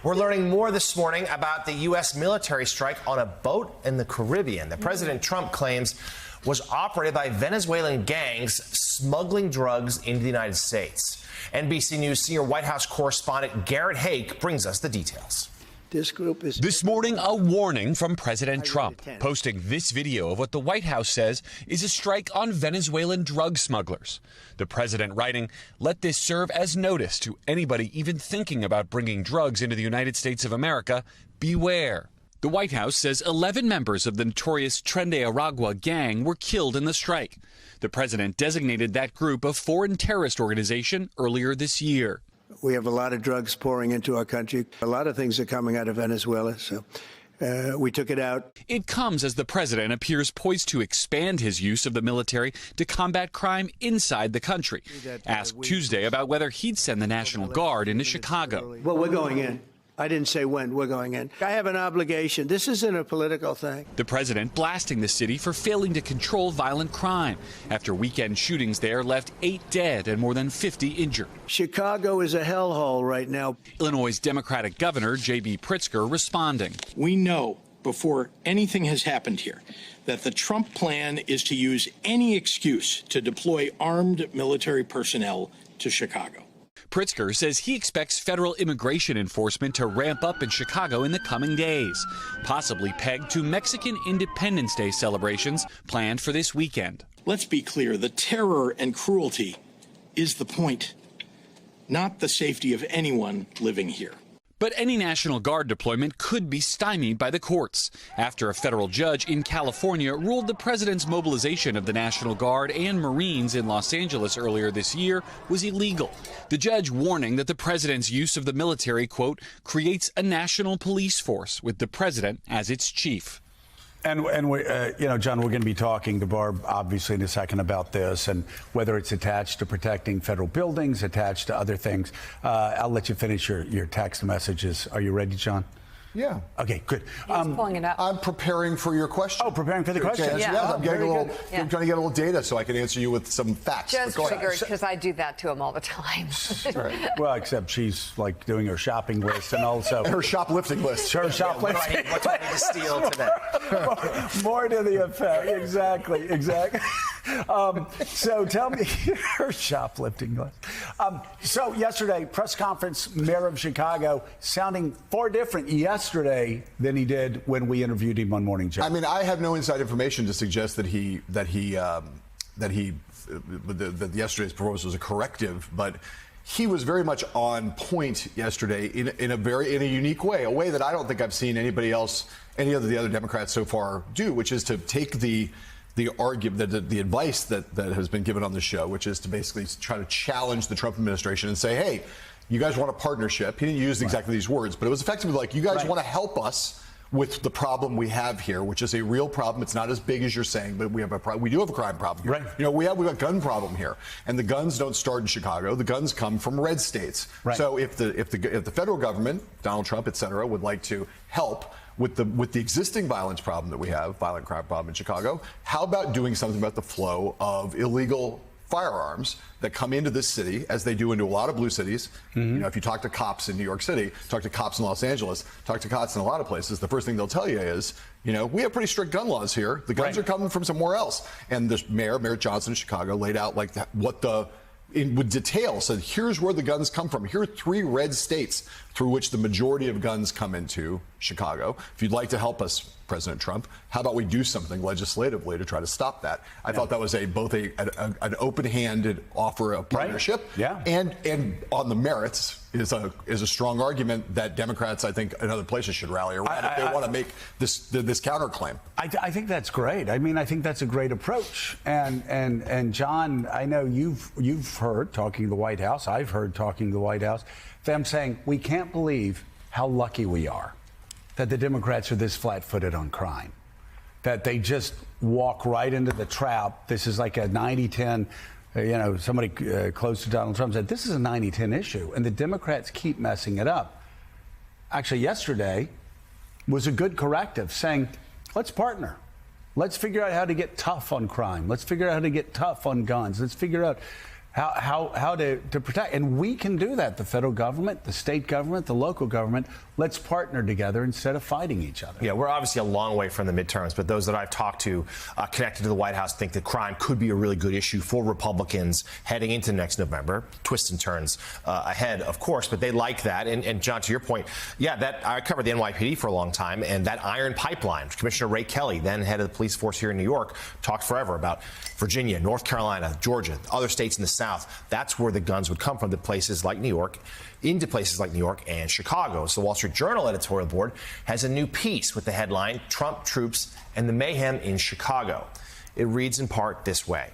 We're learning more this morning about the U.S. military strike on a boat in the Caribbean that President Trump claims was operated by Venezuelan gangs smuggling drugs into the United States. NBC News senior White House correspondent Garrett Haake brings us the details. This morning, a warning from President Trump, posting this video of what the White House says is a strike on Venezuelan drug smugglers. The president writing, "Let this serve as notice to anybody even thinking about bringing drugs into the United States of America. Beware." The White House says 11 members of the notorious Tren de Aragua gang were killed in the strike. The president designated that group a foreign terrorist organization earlier this year. We have a lot of drugs pouring into our country. A lot of things are coming out of Venezuela, so we took it out. It comes as the president appears poised to expand his use of the military to combat crime inside the country. Asked Tuesday about whether he'd send the National Guard into Chicago. Well, we're going in. I didn't say when we're going in. I have an obligation. This isn't a political thing. The president blasting the city for failing to control violent crime after weekend shootings there left 8 dead and more than 50 injured. Chicago is a hellhole right now. Illinois Democratic Governor J.B. Pritzker responding. We know before anything has happened here that the Trump plan is to use any excuse to deploy armed military personnel to Chicago. Pritzker says he expects federal immigration enforcement to ramp up in Chicago in the coming days, possibly pegged to Mexican Independence Day celebrations planned for this weekend. Let's be clear, the terror and cruelty is the point, not the safety of anyone living here. But any National Guard deployment could be stymied by the courts after a federal judge in California ruled the president's mobilization of the National Guard and Marines in Los Angeles earlier this year was illegal. The judge warning that the president's use of the military, quote, creates a national police force with the president as its chief. And we, John, we're going to be talking to Barb, obviously, in a second about this and whether it's attached to protecting federal buildings, attached to other things. I'll let you finish your text messages. Are you ready, John? Yeah. Okay, good. He's pulling it up. I'm preparing for your question. Oh, preparing for the question. Yeah, I'm trying to get a little data so I can answer you with some facts. Just figured, because I do that to him all the time. Right. Well, except she's like doing her shopping list and also her shoplifting list. Her shoplifting. What do I need to steal today? More to the effect. Exactly. So tell me her shoplifting list. So yesterday, press conference, Mayor of Chicago sounding far different yesterday than he did when we interviewed him on Morning Joe. I mean, I have no inside information to suggest that yesterday's proposal was a corrective, but he was very much on point yesterday in a unique way, a way that I don't think I've seen any of the other Democrats so far do, which is to take the argument, the advice that has been given on the show, which is to basically try to challenge the Trump administration and say, hey, you guys want a partnership. He didn't use exactly these words, but it was effectively like, you guys want to help us with the problem we have here, which is a real problem. It's not as big as you're saying, but we do have a crime problem here. Right. We've got a gun problem here, and the guns don't start in Chicago. The guns come from red states. Right. So if the federal government, Donald Trump, et cetera, would like to help with the existing violence problem that we have, violent crime problem in Chicago, how about doing something about the flow of illegal firearms that come into this city, as they do into a lot of blue cities? Mm-hmm. If you talk to cops in New York City, talk to cops in Los Angeles, talk to cops in a lot of places, the first thing they'll tell you is, we have pretty strict gun laws here. The guns are coming from somewhere else. And this Mayor Johnson of Chicago laid out with detail, said, here's where the guns come from. Here are 3 red states through which the majority of guns come into Chicago. If you'd like to help us, President Trump, how about we do something legislatively to try to stop that? I thought that was both an open-handed offer of partnership, and on the merits is a strong argument that Democrats, I think, in other places should rally around if they want to make this counterclaim. I think that's great. I mean, I think that's a great approach. And John, I know you've heard talking to the White House. I've heard talking to the White House them saying we can't believe how lucky we are that the Democrats are this flat-footed on crime, that they just walk right into the trap. This is like a 90-10. Somebody close to Donald Trump said this is a 90-10 issue, and the Democrats keep messing it up. Actually, yesterday was a good corrective, saying, let's partner. Let's figure out how to get tough on crime. Let's figure out how to get tough on guns. Let's figure out how to protect. And we can do that. The federal government, the state government, the local government. Let's partner together instead of fighting each other. Yeah, we're obviously a long way from the midterms, but those that I've talked to connected to the White House think that crime could be a really good issue for Republicans heading into next November. Twists and turns ahead, of course, but they like that. And John, to your point, yeah, that I covered the NYPD for a long time, and that iron pipeline, Commissioner Ray Kelly, then head of the police force here in New York, talked forever about Virginia, North Carolina, Georgia, other states in the South. That's where the guns would come from, to places like New York, into places like New York and Chicago. So the Wall Street Journal editorial board has a new piece with the headline, Trump Troops and the Mayhem in Chicago. It reads in part this way.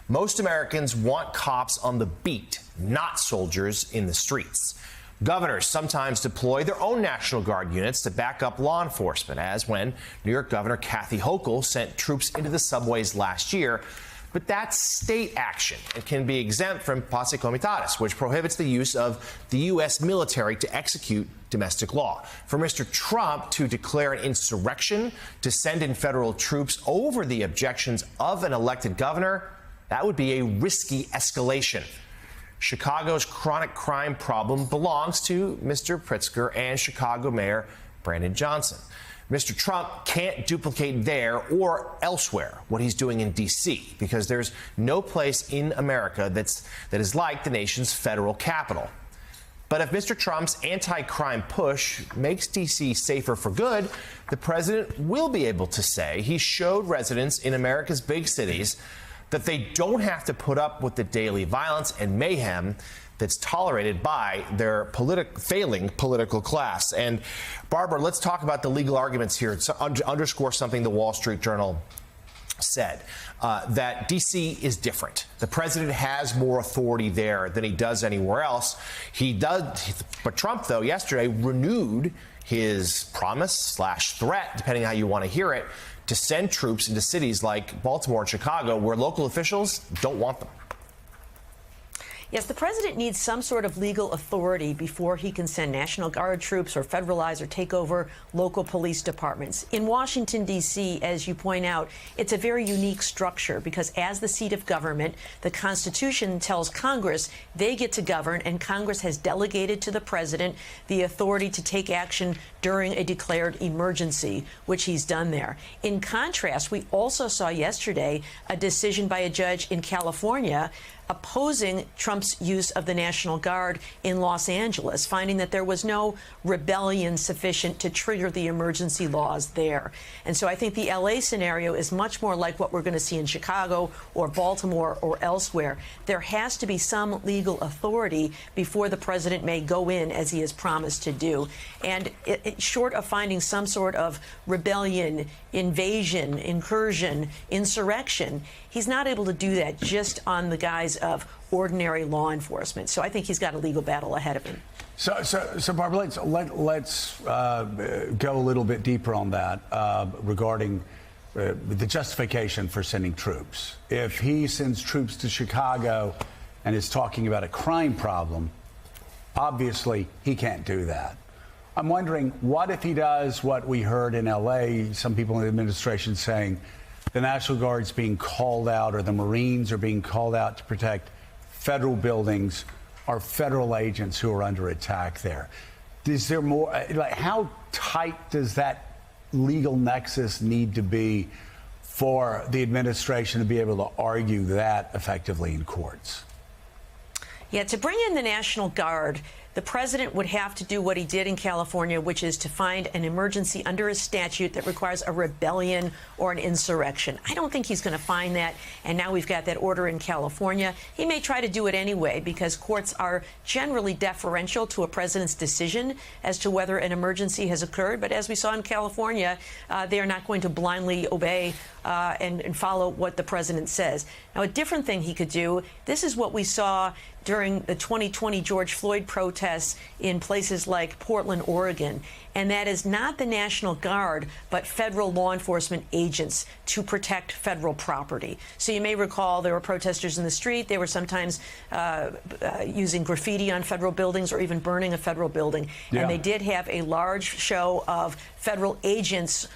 Most Americans want cops on the beat, not soldiers in the streets. Governors sometimes deploy their own National Guard units to back up law enforcement, as when New York Governor Kathy Hochul sent troops into the subways last year. But that's state action. It can be exempt from posse comitatus, which prohibits the use of the U.S. military to execute domestic law. For Mr. Trump to declare an insurrection, to send in federal troops over the objections of an elected governor, that would be a risky escalation. Chicago's chronic crime problem belongs to Mr. Pritzker and Chicago Mayor Brandon Johnson. Mr. Trump can't duplicate there or elsewhere what he's doing in D.C. because there's no place in America that is like the nation's federal capital. But if Mr. Trump's anti-crime push makes D.C. safer for good, the president will be able to say he showed residents in America's big cities that they don't have to put up with the daily violence and mayhem that's tolerated by their failing political class. And Barbara, let's talk about the legal arguments here to underscore something the Wall Street Journal said, that D.C. is different. The president has more authority there than he does anywhere else. But Trump, though, yesterday renewed his promise/threat, depending on how you want to hear it, to send troops into cities like Baltimore and Chicago, where local officials don't want them. Yes, the president needs some sort of legal authority before he can send National Guard troops or federalize or take over local police departments. In Washington, D.C., as you point out, it's a very unique structure because as the seat of government, the Constitution tells Congress they get to govern, and Congress has delegated to the president the authority to take action during a declared emergency, which he's done there. In contrast, we also saw yesterday a decision by a judge in California opposing Trump's use of the National Guard in Los Angeles, finding that there was no rebellion sufficient to trigger the emergency laws there. And so I think the L.A. scenario is much more like what we're going to see in Chicago or Baltimore or elsewhere. There has to be some legal authority before the president may go in, as he has promised to do. And short of finding some sort of rebellion, invasion, incursion, insurrection, he's not able to do that just on the guise of ordinary law enforcement. So I think he's got a legal battle ahead of him. So Barbara, let's go a little bit deeper on that regarding the justification for sending troops. If he sends troops to Chicago and is talking about a crime problem, obviously he can't do that. I'm wondering, what if he does what we heard in L.A., some people in the administration saying the National Guard's being called out or the Marines are being called out to protect federal buildings or federal agents who are under attack there? Is there more, how tight does that legal nexus need to be for the administration to be able to argue that effectively in courts? Yeah, to bring in the National Guard, the president would have to do what he did in California, which is to find an emergency under a statute that requires a rebellion or an insurrection. I don't think he's going to find that, and now we've got that order in California. He may try to do it anyway because courts are generally deferential to a president's decision as to whether an emergency has occurred. But as we saw in California, they are not going to blindly obey and follow what the president says. Now, a different thing he could do, this is what we saw during the 2020 George Floyd protests in places like Portland, Oregon, and that is not the National Guard, but federal law enforcement agents to protect federal property. So you may recall there were protesters in the street. They were sometimes using graffiti on federal buildings or even burning a federal building. Yeah. And they did have a large show of federal agents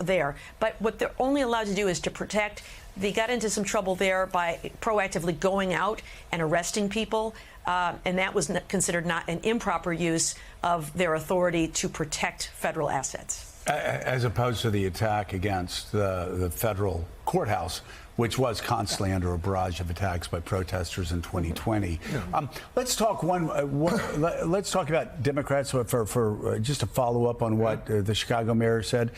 there. But what they're only allowed to do is to protect They got into some trouble there by proactively going out and arresting people, and that was considered not an improper use of their authority to protect federal assets. As opposed to the attack against the federal courthouse, which was constantly under a barrage of attacks by protesters in 2020. Let's talk let's talk about Democrats for just to follow up on what the Chicago mayor said.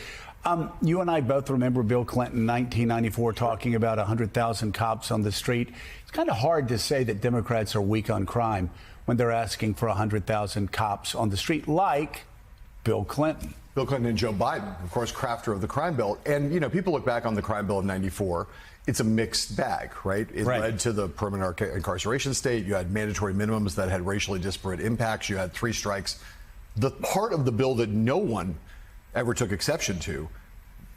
You and I both remember Bill Clinton in 1994 talking about 100,000 cops on the street. It's kind of hard to say that Democrats are weak on crime when they're asking for 100,000 cops on the street, like Bill Clinton. Bill Clinton and Joe Biden, of course, crafter of the crime bill. And, you know, people look back on the crime bill of 94. It's a mixed bag, right? It led to the permanent incarceration state. You had mandatory minimums that had racially disparate impacts. You had 3 strikes. The part of the bill that no one ever took exception to,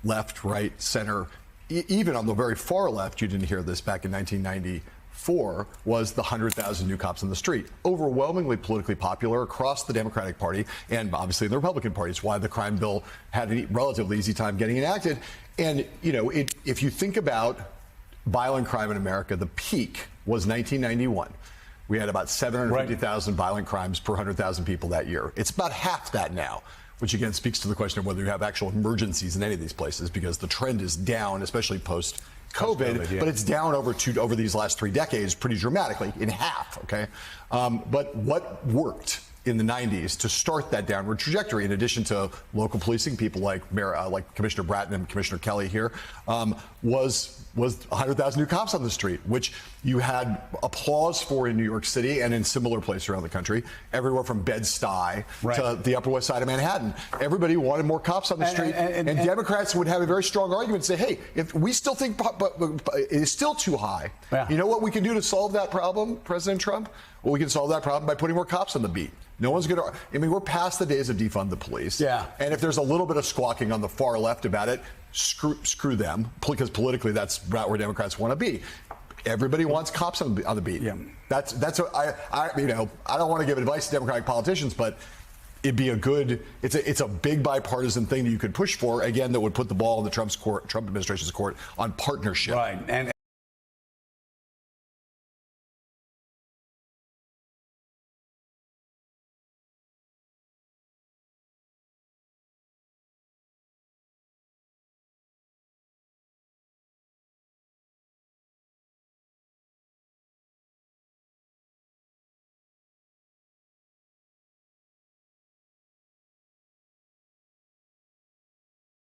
left, right, center, even on the very far left, you didn't hear this back in 1994, was the 100,000 new cops on the street. Overwhelmingly politically popular across the Democratic Party and obviously in the Republican Party. It's why the crime bill had a relatively easy time getting enacted. And, you know, if you think about violent crime in America, the peak was 1991. We had about 750,000 violent crimes per 100,000 people that year. It's about half that now, which again speaks to the question of whether you have actual emergencies in any of these places, because the trend is down, especially post-COVID, but it's down over these last 3 decades pretty dramatically, in half, okay? But what worked in the 90s to start that downward trajectory, in addition to local policing, people like Commissioner Bratton and Commissioner Kelly here, was 100,000 new cops on the street, which you had applause for in New York City and in similar places around the country, everywhere from Bed-Stuy to the Upper West Side of Manhattan. Everybody wanted more cops on the street, and Democrats would have a very strong argument and say, hey, if we still think it is still too high, you know what we can do to solve that problem, President Trump? Well, we can solve that problem by putting more cops on the beat. No one's going to. I mean, we're past the days of defund the police. Yeah. And if there's a little bit of squawking on the far left about it, screw them, because politically that's not where Democrats want to be. Everybody wants cops on the beat. Yeah. That's I don't want to give advice to Democratic politicians, but it'd be it's a big bipartisan thing that you could push for, again, that would put the ball in the Trump administration's court on partnership. Right. And